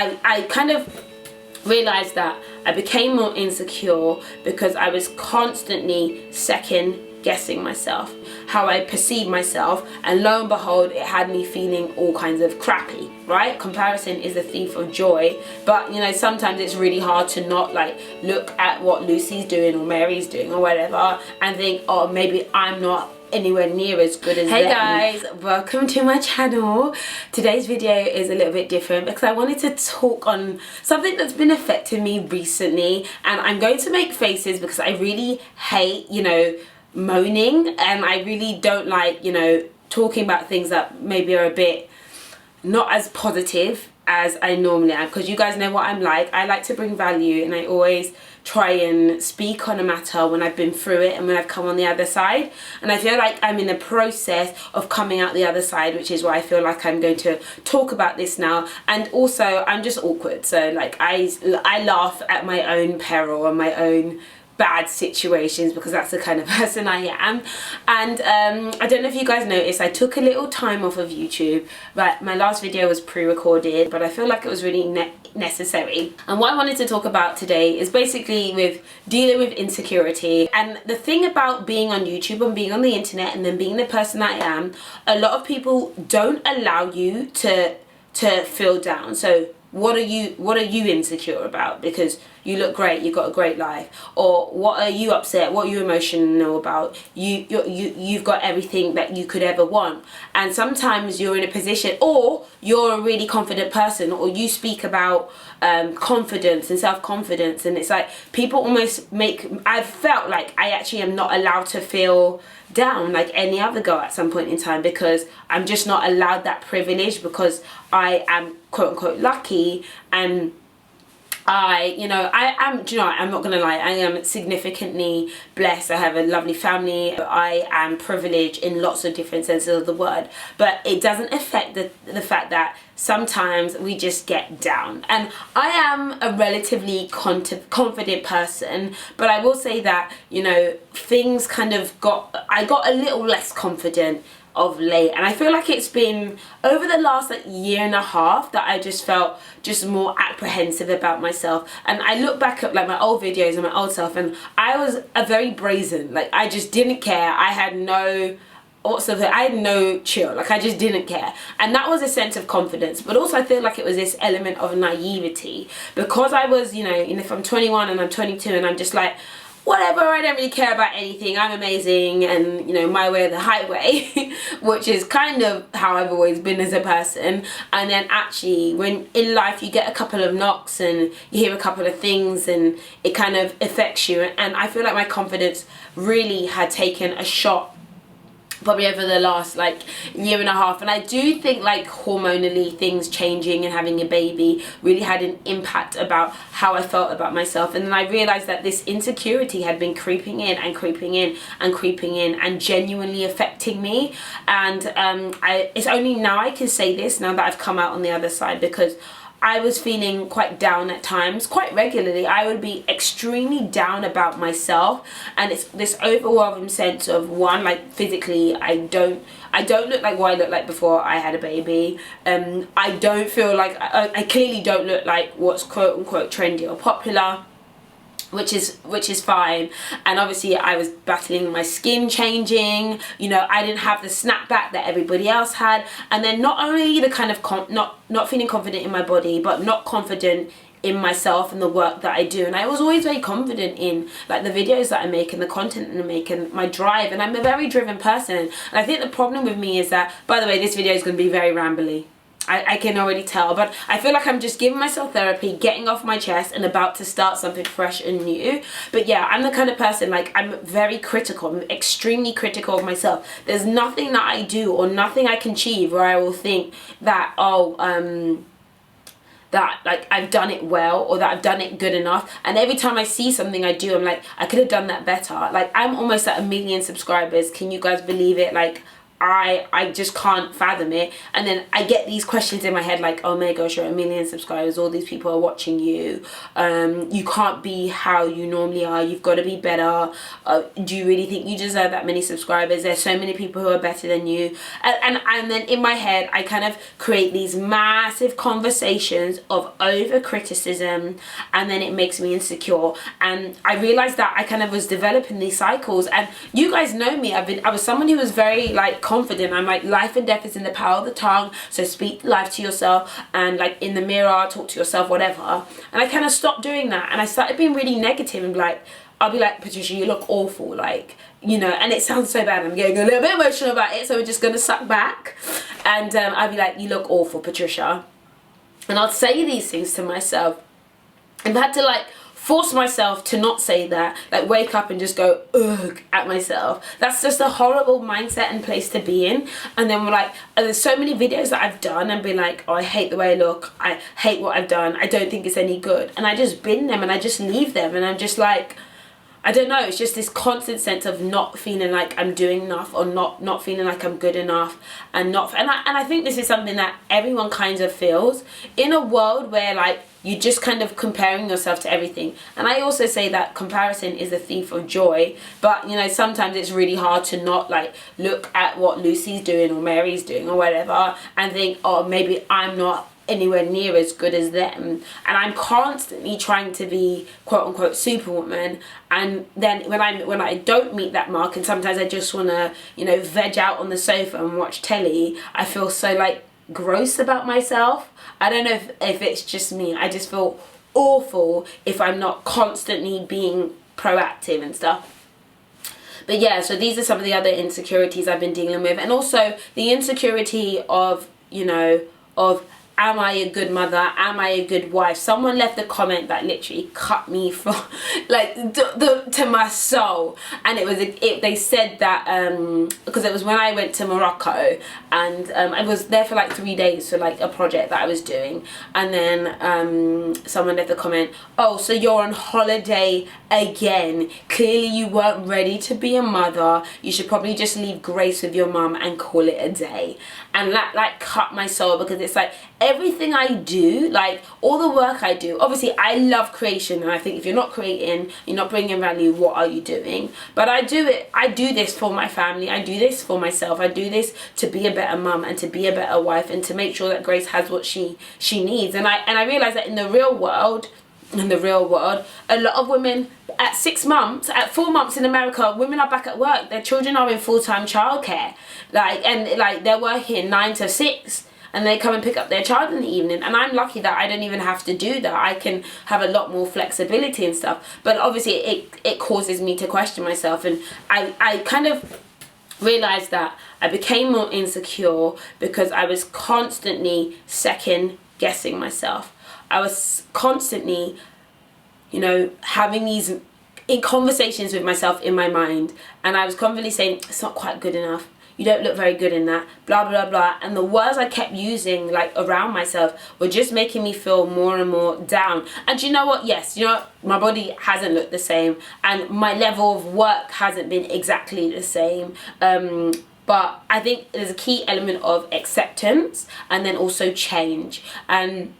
I kind of realized that I became more insecure because I was constantly second guessing myself, how I perceive myself, and lo and behold, it had me feeling all kinds of crappy, right? Comparison is the thief of joy, but you know, sometimes it's really hard to not like look at what Lucy's doing or Mary's doing or whatever and think, oh, maybe I'm not anywhere near as good as Hey them. guys, welcome to my channel. Today's video is a little bit different because I wanted to talk on something that's been affecting me recently, and I'm going to make faces because I really hate, you know, moaning, and I really don't like, you know, talking about things that maybe are a bit not as positive as I normally am, because you guys know what I'm like. I like to bring value, and I always try and speak on a matter when I've been through it and when I've come on the other side, and I feel like I'm in the process of coming out the other side, which is why I feel like I'm going to talk about this now. And also I'm just awkward, so like I laugh at my own peril and my own bad situations because that's the kind of person I am. And I don't know if you guys noticed, I took a little time off of YouTube, but my last video was pre-recorded, but I feel like it was really necessary. And what I wanted to talk about today is basically with dealing with insecurity. And the thing about being on YouTube and being on the internet and then being the person that I am, a lot of people don't allow you to feel down. So what are you insecure about? Because you look great, you've got a great life. Or what are you upset? What are you emotional about? You've got everything that you could ever want. And sometimes you're in a position, or you're a really confident person, or you speak about confidence and self-confidence, and it's like people almost I've felt like I actually am not allowed to feel down like any other girl at some point in time, because I'm just not allowed that privilege, because I am quote unquote lucky, and I am, do you know what, I'm not gonna lie, I am significantly blessed. I have a lovely family. I am privileged in lots of different senses of the word, but it doesn't affect the fact that sometimes we just get down. And I am a relatively confident person, but I will say that, you know, things kind of I got a little less confident of late, and I feel like it's been over the last like year and a half that I just felt just more apprehensive about myself. And I look back at like my old videos and my old self, and I was a very brazen, like I just didn't care. I had no chill, like I just didn't care, and that was a sense of confidence. But also I feel like it was this element of naivety, because I was, you know, if I'm 21 and I'm 22 and I'm just like, whatever, I don't really care about anything, I'm amazing, and you know, my way or the highway, which is kind of how I've always been as a person. And then actually when in life you get a couple of knocks and you hear a couple of things and it kind of affects you, and I feel like my confidence really had taken a shot probably over the last like year and a half. And I do think like hormonally things changing and having a baby really had an impact about how I felt about myself. And then I realized that this insecurity had been creeping in and creeping in and creeping in and genuinely affecting me. And it's only now I can say this, now that I've come out on the other side, because I was feeling quite down at times, quite regularly. I would be extremely down about myself, and it's this overwhelming sense of, one, like physically, I don't look like what I looked like before I had a baby. I don't feel like, I clearly don't look like what's quote unquote trendy or popular, which is fine. And obviously I was battling my skin changing, you know, I didn't have the snapback that everybody else had. And then not only the kind of not feeling confident in my body, but not confident in myself and the work that I do. And I was always very confident in like the videos that I make and the content that I make and my drive, and I'm a very driven person. And I think the problem with me is that, by the way, this video is going to be very rambly, I can already tell, but I feel like I'm just giving myself therapy, getting off my chest and about to start something fresh and new. But yeah, I'm the kind of person, like, I'm very critical, I'm extremely critical of myself. There's nothing that I do or nothing I can achieve where I will think that, that like I've done it well or that I've done it good enough. And every time I see something I do, I'm like, I could have done that better. Like, I'm almost at 1 million subscribers. Can you guys believe it? Like, I just can't fathom it. And then I get these questions in my head like, oh my gosh, you're at 1 million subscribers, all these people are watching you, you can't be how you normally are, you've got to be better, do you really think you deserve that many subscribers? There's so many people who are better than you. And then in my head I kind of create these massive conversations of over criticism, and then it makes me insecure. And I realized that I kind of was developing these cycles. And you guys know me, I was someone who was very like confident. I'm like, life and death is in the power of the tongue, so speak life to yourself, and like in the mirror talk to yourself, whatever. And I kind of stopped doing that, and I started being really negative and like, I'll be like, Patricia, you look awful, like, you know, and it sounds so bad, I'm getting a little bit emotional about it, so we're just gonna suck back. And I'll be like, you look awful, Patricia. And I'll say these things to myself. I've had to like force myself to not say that, like wake up and just go ugh at myself. That's just a horrible mindset and place to be in. And then we're like, there's so many videos that I've done and been like, oh, I hate the way I look, I hate what I've done, I don't think it's any good, and I just bin them and I just leave them, and I'm just like, I don't know, it's just this constant sense of not feeling like I'm doing enough, or not feeling like I'm good enough, and I think this is something that everyone kind of feels in a world where like you're just kind of comparing yourself to everything. And I also say that comparison is a thief of joy, but you know, sometimes it's really hard to not like look at what Lucy's doing or Mary's doing or whatever and think, oh, maybe I'm not anywhere near as good as them. And I'm constantly trying to be quote unquote superwoman, and then when I don't meet that mark, and sometimes I just want to, you know, veg out on the sofa and watch telly, I feel so like gross about myself. I don't know if it's just me, I just feel awful if I'm not constantly being proactive and stuff. But yeah, so these are some of the other insecurities I've been dealing with. And also the insecurity of, you know, of, am I a good mother? Am I a good wife? Someone left a comment that literally cut me from like to my soul, and it was they said that because it was when I went to Morocco, and I was there for like 3 days for like a project that I was doing, and then someone left a comment, oh, so you're on holiday again, clearly you weren't ready to be a mother, you should probably just leave grace with your mum and call it a day. And that like cut my soul, because it's like everything I do, like all the work I do, obviously I love creation, and I think if you're not creating, you're not bringing value, what are you doing? But I do this for my family, I do this for myself, I do this to be a better mum and to be a better wife and to make sure that Grace has what she needs. And I realize that in the real world, a lot of women at 6 months, at 4 months in America, women are back at work, their children are in full-time childcare, like, and like they're working 9 to 6, and they come and pick up their child in the evening. And I'm lucky that I don't even have to do that. I can have a lot more flexibility and stuff. But obviously it causes me to question myself, and I kind of realized that I became more insecure because I was constantly second guessing myself. I was constantly, you know, having these conversations with myself in my mind, and I was constantly saying, it's not quite good enough, you don't look very good in that, blah blah blah. And the words I kept using like around myself were just making me feel more and more down. And you know what, yes, you know, my body hasn't looked the same, and my level of work hasn't been exactly the same, but I think there's a key element of acceptance and then also change. And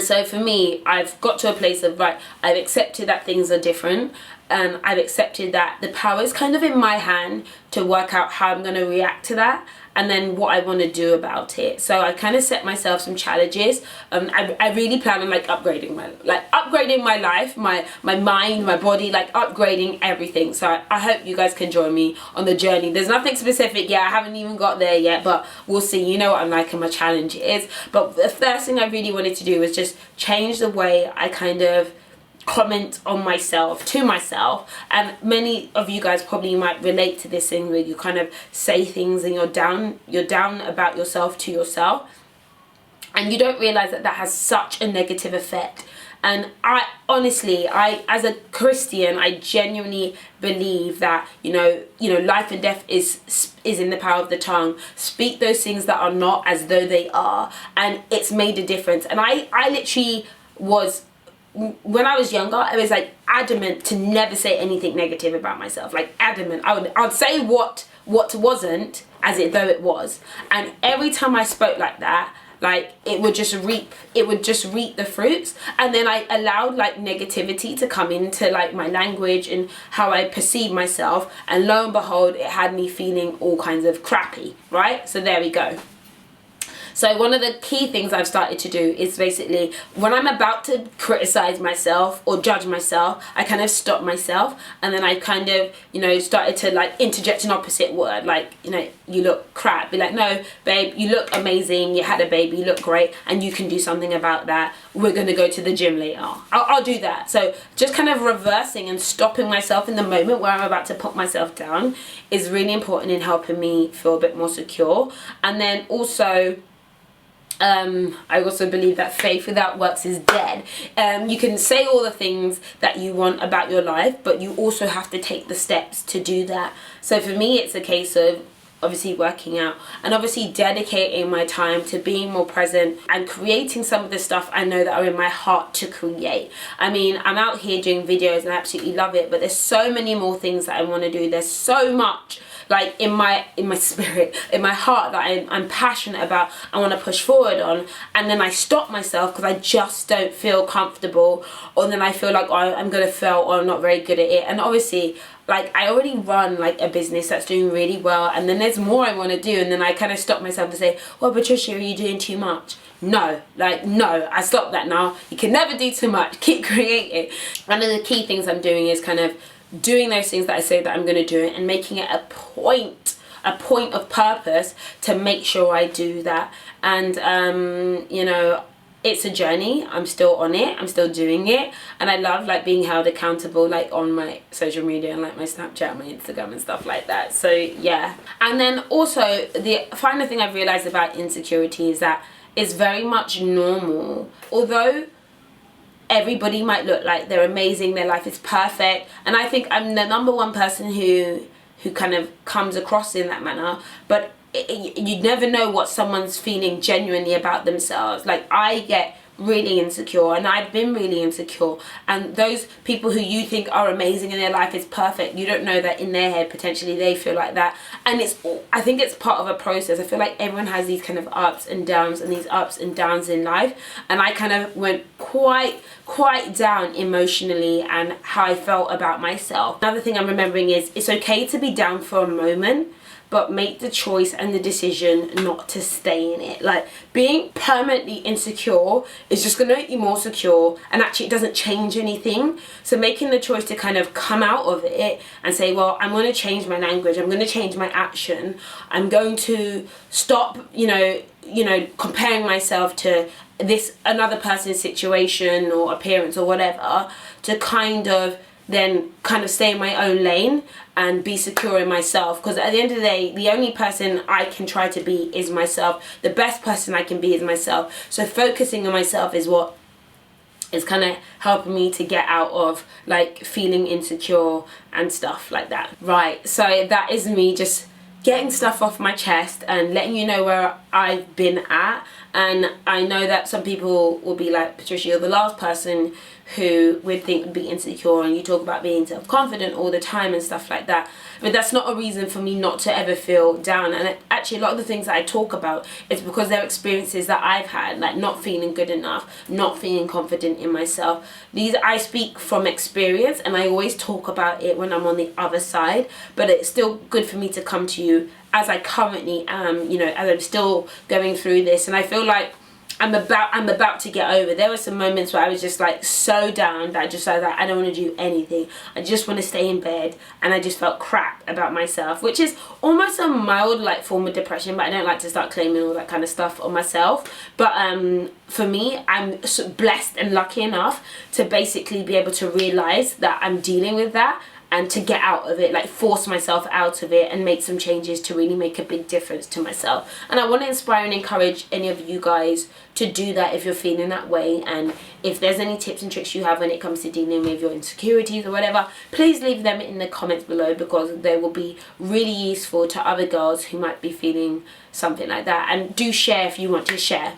so for me, I've got to a place of, right, I've accepted that things are different, and I've accepted that the power is kind of in my hand to work out how I'm going to react to that, and then what I want to do about it. So I kind of set myself some challenges. I really plan on like upgrading my life, my mind, my body, like upgrading everything. So I hope you guys can join me on the journey. There's nothing specific yet, I haven't even got there yet, but we'll see. You know what I'm like and my challenge is. But the first thing I really wanted to do was just change the way I kind of comment on myself, to myself. And many of you guys probably might relate to this thing where you kind of say things and you're down about yourself to yourself, and you don't realize that that has such a negative effect. And I honestly, as a Christian, I genuinely believe that, you know, life and death is in the power of the tongue. Speak those things that are not as though they are, and it's made a difference. And I literally was, when I was younger, I was like adamant to never say anything negative about myself, like adamant. I'd say what what wasn't as it though it was. And every time I spoke like that, like it would just reap the fruits. And then I allowed like negativity to come into like my language and how I perceive myself, and lo and behold, it had me feeling all kinds of crappy, right? So there we go. So one of the key things I've started to do is basically when I'm about to criticize myself or judge myself, I kind of stop myself, and then I kind of, you know, started to like interject an opposite word, like, you know, you look crap. Be like, no, babe, you look amazing. You had a baby, you look great, and you can do something about that. We're going to go to the gym later. I'll do that. So just kind of reversing and stopping myself in the moment where I'm about to put myself down is really important in helping me feel a bit more secure. And then also, I also believe that faith without works is dead. You can say all the things that you want about your life, but you also have to take the steps to do that. So for me, it's a case of obviously working out and obviously dedicating my time to being more present and creating some of the stuff I know that are in my heart to create. I mean, I'm out here doing videos and I absolutely love it, but there's so many more things that I want to do. There's so much like in my spirit, in my heart, that I'm passionate about, I want to push forward on, and then I stop myself because I just don't feel comfortable, or then I feel like, oh, I'm gonna fail, or I'm not very good at it. And obviously, like, I already run like a business that's doing really well, and then there's more I want to do, and then I kind of stop myself and say, well, Patricia, are you doing too much? No, like, no, I stopped that now. You can never do too much. Keep creating. One of the key things I'm doing is kind of doing those things that I say that I'm going to do, and making it a point of purpose to make sure I do that. And you know, it's a journey. I'm still on it. I'm still doing it, and I love like being held accountable, like on my social media and like my Snapchat, my Instagram and stuff like that. So yeah. And then also the final thing I've realized about insecurity is that it's very much normal. Although everybody might look like they're amazing, their life is perfect, and I think I'm the #1 person who kind of comes across in that manner, but you never know what someone's feeling genuinely about themselves. Like, I get really insecure, and I've been really insecure, and those people who you think are amazing and their life is perfect, you don't know that in their head potentially they feel like that. And I think it's part of a process. I feel like everyone has these kind of ups and downs, and these ups and downs in life, and I kind of went quite down emotionally and how I felt about myself. Another thing I'm remembering is it's okay to be down for a moment, but make the choice and the decision not to stay in it. Like, being permanently insecure is just going to make you more secure, and actually it doesn't change anything. So making the choice to kind of come out of it and say, well, I'm going to change my language, I'm going to change my action, I'm going to stop, you know, comparing myself to this another person's situation or appearance or whatever, to kind of then kind of stay in my own lane and be secure in myself. Because at the end of the day, the only person I can try to be is myself. The best person I can be is myself. So focusing on myself is what is kind of helping me to get out of like feeling insecure and stuff like that. Right, so that is me just getting stuff off my chest and letting you know where I've been at. And I know that some people will be like, Patricia, you're the last person who would think would be insecure, and you talk about being self-confident all the time and stuff like that. But that's not a reason for me not to ever feel down. And actually, a lot of the things that I talk about is because they're experiences that I've had, like not feeling good enough, not feeling confident in myself. These, I speak from experience, and I always talk about it when I'm on the other side. But it's still good for me to come to you as I currently am, you know, as I'm still going through this. And I feel like I'm about to get over. There were some moments where I was just like so down that I just said that I don't want to do anything. I just want to stay in bed, and I just felt crap about myself, which is almost a mild like form of depression, but I don't like to start claiming all that kind of stuff on myself. But for me, I'm blessed and lucky enough to basically be able to realize that I'm dealing with that, and to get out of it, like force myself out of it and make some changes to really make a big difference to myself. And I want to inspire and encourage any of you guys to do that if you're feeling that way. And if there's any tips and tricks you have when it comes to dealing with your insecurities or whatever, please leave them in the comments below, because they will be really useful to other girls who might be feeling something like that. And do share if you want to share.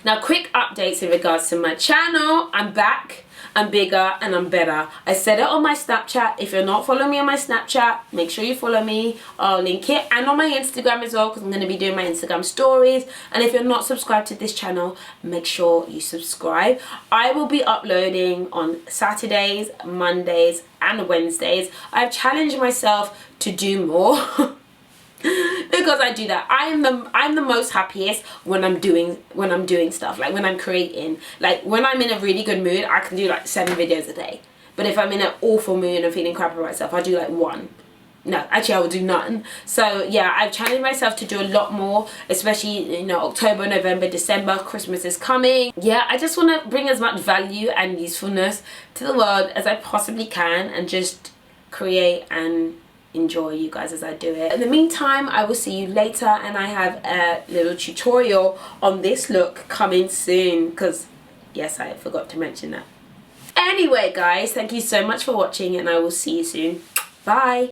Now, quick updates in regards to my channel. I'm back, I'm bigger, and I'm better. I said it on my Snapchat. If you're not following me on my Snapchat, make sure you follow me. I'll link it, and on my Instagram as well, because I'm going to be doing my Instagram stories. And if you're not subscribed to this channel, make sure you subscribe. I will be uploading on Saturdays, Mondays, and Wednesdays. I've challenged myself to do more. Because I do that. I'm the most happiest when I'm doing stuff, like when I'm creating. Like when I'm in a really good mood, I can do like 7 videos a day. But if I'm in an awful mood and feeling crap about myself, I'll do like 1. No, actually I will do none. So yeah, I've challenged myself to do a lot more, especially, you know, October, November, December, Christmas is coming. Yeah, I just want to bring as much value and usefulness to the world as I possibly can, and just create and enjoy you guys as I do it. In the meantime, I will see you later, and I have a little tutorial on this look coming soon, because yes, I forgot to mention that. Anyway guys, thank you so much for watching, and I will see you soon. Bye.